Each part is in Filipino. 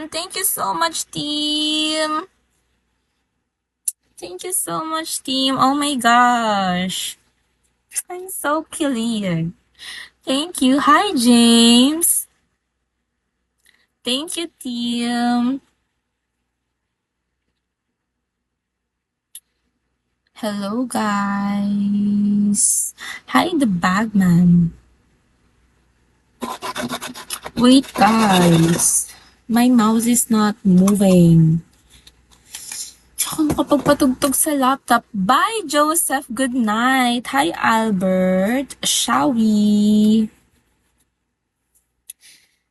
Thank you so much, team. Thank you so much, team. Oh my gosh. I'm so clear. Thank you. Hi, James. Thank you, team. Hello, guys. Hi, the bagman. Wait, guys. My mouse is not moving. Tsaka makapagpatugtog sa laptop. Bye, Joseph. Good night. Hi, Albert. Shall we?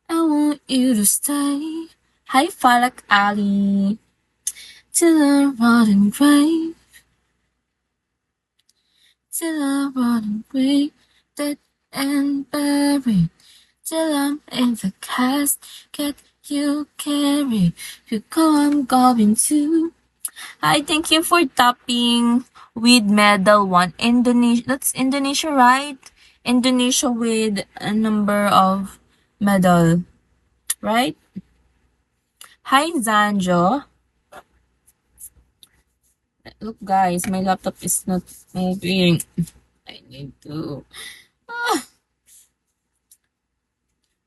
I want you to stay. Hi, Falak Ali. Till I rot and grave. Till I rot and grave. Dead and buried. Till I'm in the casket you carry. If you go, I'm going too. Hi, thank you for tapping with medal 1. Indonesia, that's Indonesia, right? Indonesia with a number of medal, right? Hi, Zanjo. Look, guys, my laptop is not moving. I need to...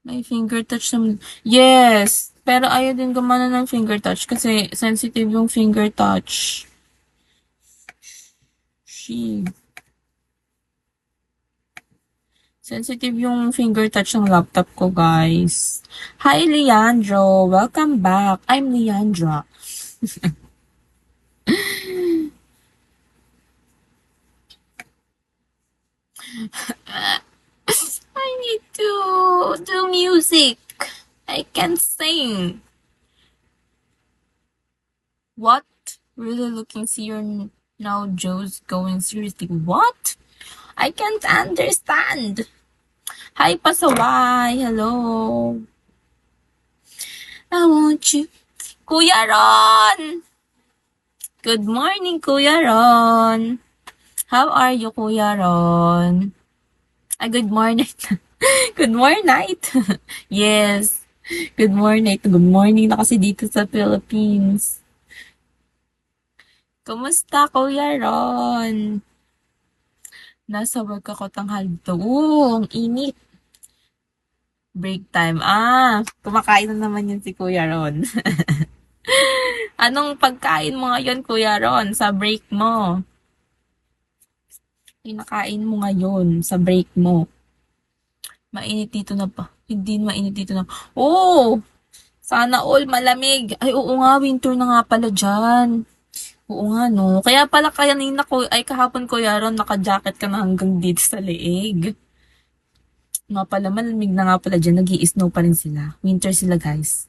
May finger touch naman. Yes! Pero ayaw din gumana ng finger touch kasi sensitive yung finger touch. Sensitive yung finger touch ng laptop ko, guys. Hi, Leandro. Welcome back. I'm Leandra. I need to do music. I can't sing. What? Really looking serious now, Joe's going seriously. What? I can't understand. Hi, Pasaway. Hello. I want you. Kuya Ron! Good morning, Kuya Ron. How are you, Kuya Ron? Good morning. Good morning night. Yes. Good morning. Good morning na kasi dito sa Philippines. Kumusta, Kuya Ron? Nasa work ako tanghali dito. Ang init. Break time. Kumakain na naman yun si Kuya Ron. Anong pagkain mo ngayon, Kuya Ron, sa break mo? Kinakain mo ngayon sa break mo? Mainit dito na pa. Hindi mainit dito na. Oh! Sana all malamig. Ay, oo nga, winter na nga pala dyan. Oo nga, no. Kaya pala kanina ko, ay kahapon ko yaron, naka-jacket ka na hanggang dito sa leeg. Nga pala, malamig na nga pala dyan. Nag-i-snow pa rin sila. Winter sila, guys.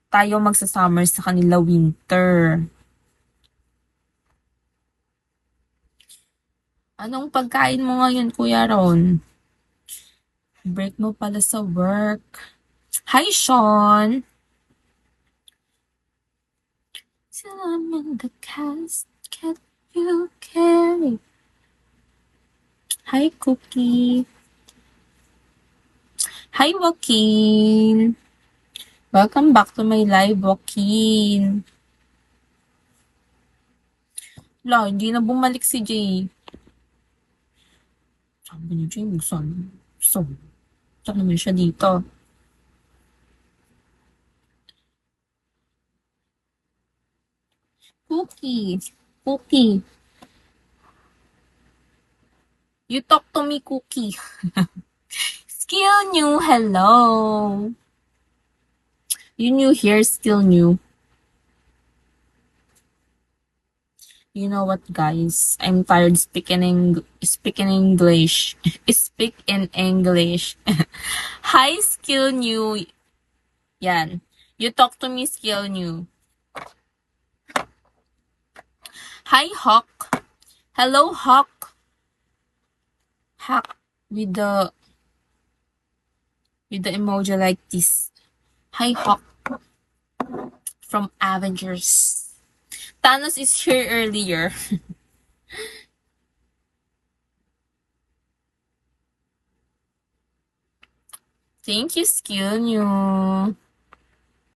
Tayo magsa-summer sa kanila winter. Anong pagkain mo ngayon, Kuya Ron? Break mo pala sa work. Hi, Sean! Till I'm in the casket you carry. Hi, Cookie. Hi, Joaquin. Welcome back to my live, Joaquin. Wala, hindi na bumalik si Jay. Sabi ni Jay, saan naman siya dito? Cookie. Cookie. You talk to me, Cookie. Skill new, hello. You new here, skill new. You know what, guys? I'm tired speaking English. Speak in English. Hi, skill new. Yan. You talk to me, skill new. Hi, Hawk. Hello, Hawk. Hawk with the emoji like this. Hi, Hawk. From Avengers. Thanos is here earlier. Thank you, skill new.